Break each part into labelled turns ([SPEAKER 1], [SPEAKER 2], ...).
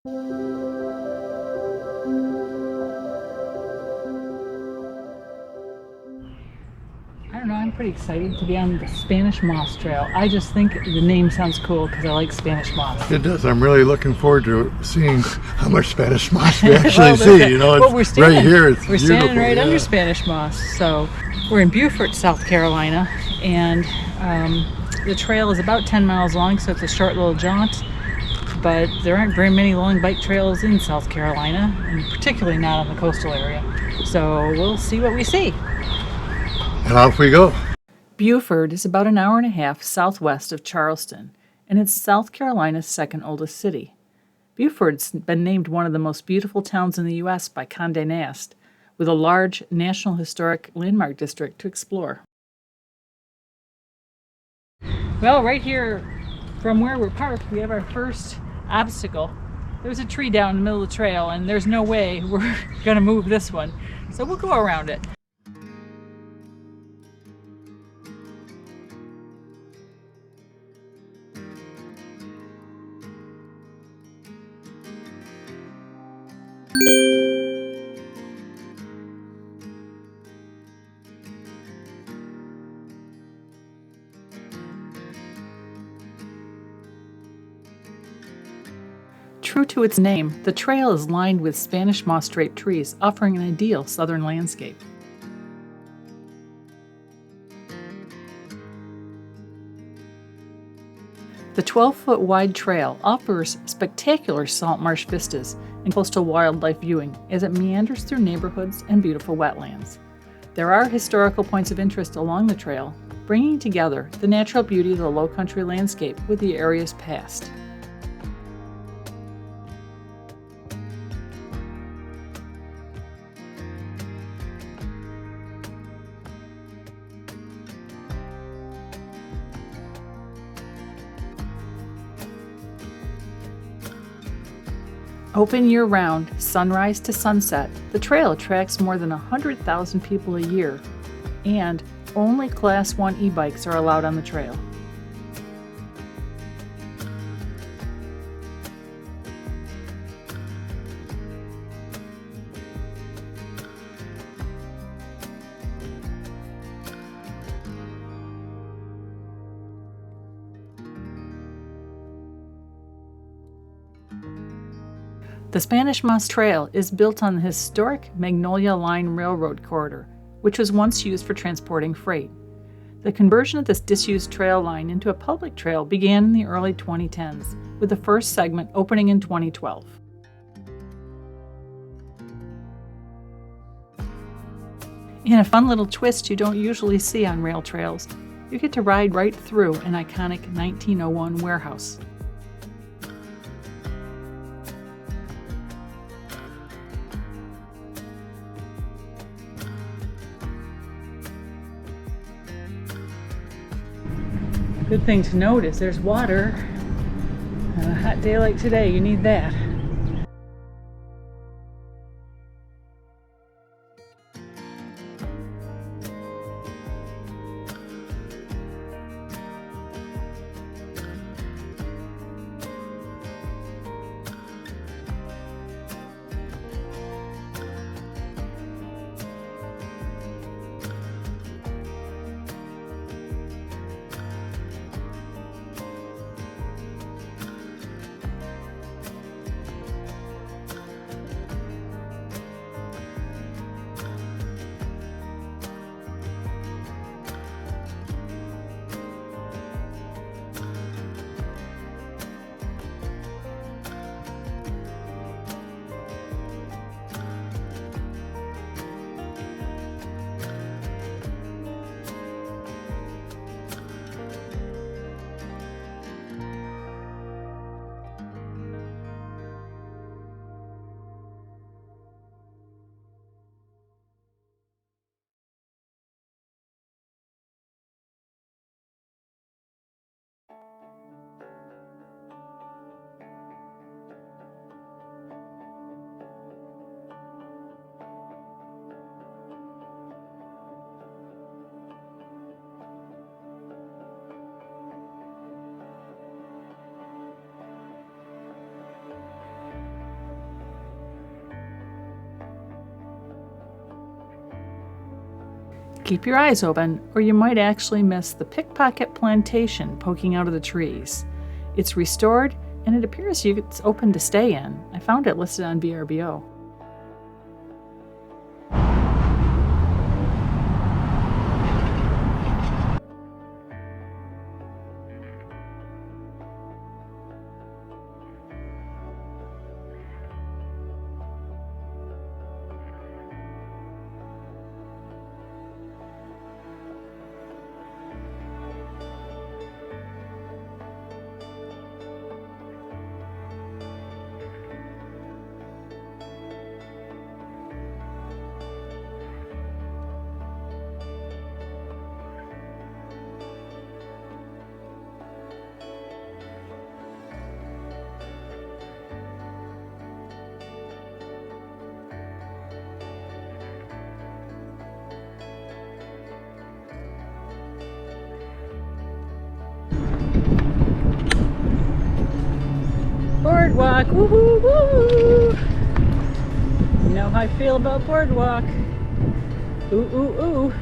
[SPEAKER 1] I don't know, I'm pretty excited to be on the Spanish Moss Trail. I just think the name sounds cool because I like Spanish moss.
[SPEAKER 2] It does. I'm really looking forward to seeing how much Spanish moss we actually see. You know, it's
[SPEAKER 1] we're standing,
[SPEAKER 2] right here. It's
[SPEAKER 1] we're
[SPEAKER 2] beautiful.
[SPEAKER 1] standing right under Spanish moss. So we're in Beaufort, South Carolina, and the trail is about 10 miles long, so it's a short little jaunt. But there aren't very many long bike trails in South Carolina, and particularly not on the coastal area. So we'll see what we see.
[SPEAKER 2] And off we go.
[SPEAKER 1] Beaufort is about an hour and a half southwest of Charleston, and it's South Carolina's second oldest city. Beaufort's been named one of the most beautiful towns in the U.S. by Condé Nast, with a large National Historic Landmark District to explore. Well, right here from where we're parked, we have our first obstacle. There's a tree down in the middle of the trail, and there's no way we're going to move this one, so we'll go around it. True to its name, the trail is lined with Spanish moss draped trees, offering an ideal southern landscape. The 12-foot wide trail offers spectacular salt marsh vistas and coastal wildlife viewing as it meanders through neighborhoods and beautiful wetlands. There are historical points of interest along the trail, bringing together the natural beauty of the Lowcountry landscape with the area's past. Open year-round, sunrise to sunset, the trail attracts more than 100,000 people a year, and only Class 1 e-bikes are allowed on the trail. The Spanish Moss Trail is built on the historic Magnolia Line Railroad corridor, which was once used for transporting freight. The conversion of this disused trail line into a public trail began in the early 2010s, with the first segment opening in 2012. In a fun little twist you don't usually see on rail trails, you get to ride right through an iconic 1901 warehouse. Good thing to note is there's water. On a hot day like today, you need that. Keep your eyes open, or you might actually miss the pickpocket plantation poking out of the trees. It's restored, and it appears it's open to stay in. I found it listed on VRBO. Boardwalk, woohoo, woo! You know how I feel about boardwalk. Ooh, ooh, ooh.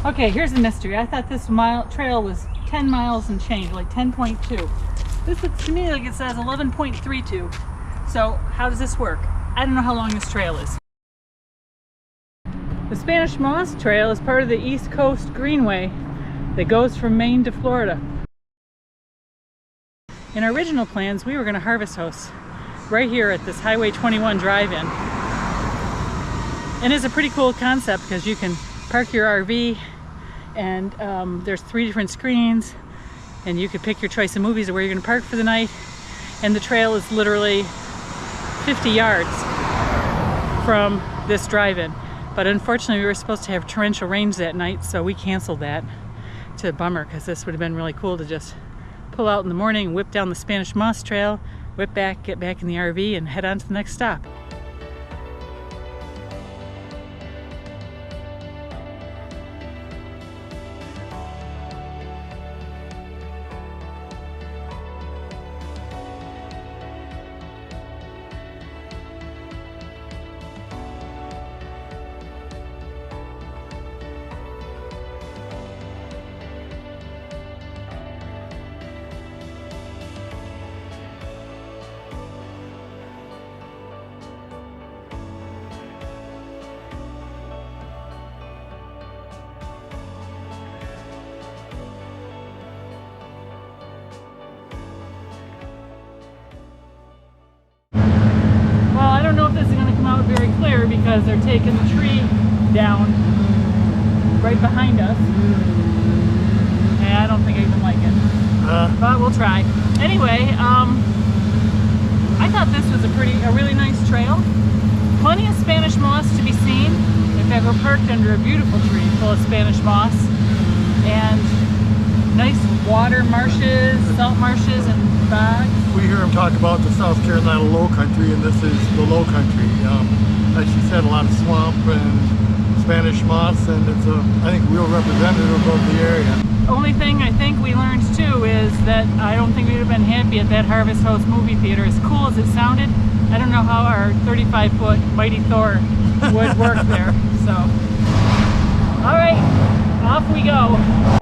[SPEAKER 1] Okay, here's the mystery. I thought this trail was 10 miles and change, like 10.2. This looks to me like it says 11.32. So how does this work? I don't know how long this trail is. The Spanish Moss Trail is part of the East Coast Greenway that goes from Maine to Florida. In our original plans, we were going to harvest house right here at this Highway 21 drive-in. And it's a pretty cool concept because you can park your RV and there's 3 different screens and you could pick your choice of movies or where you're going to park for the night, and the trail is literally 50 yards from this drive-in. But unfortunately we were supposed to have torrential rains that night, so we canceled that. It's a bummer because this would have been really cool to just pull out in the morning, whip down the Spanish Moss Trail, whip back, get back in the RV and head on to the next stop. I don't know if this is going to come out very clear because they're taking the tree down right behind us. And I don't think I even like it. But we'll try. Anyway, I thought this was a really nice trail. Plenty of Spanish moss to be seen. In fact, we're parked under a beautiful tree full of Spanish moss. And nice water marshes, salt marshes, and bogs.
[SPEAKER 2] We hear him talk about the South Carolina Lowcountry, and this is the Lowcountry. Like she said, a lot of swamp and Spanish moss, and it's I think, real representative of the area.
[SPEAKER 1] Only thing I think we learned too is that I don't think we would have been happy at that Harvest House movie theater. As cool as it sounded, I don't know how our 35-foot Mighty Thor would work there. So, all right, off we go.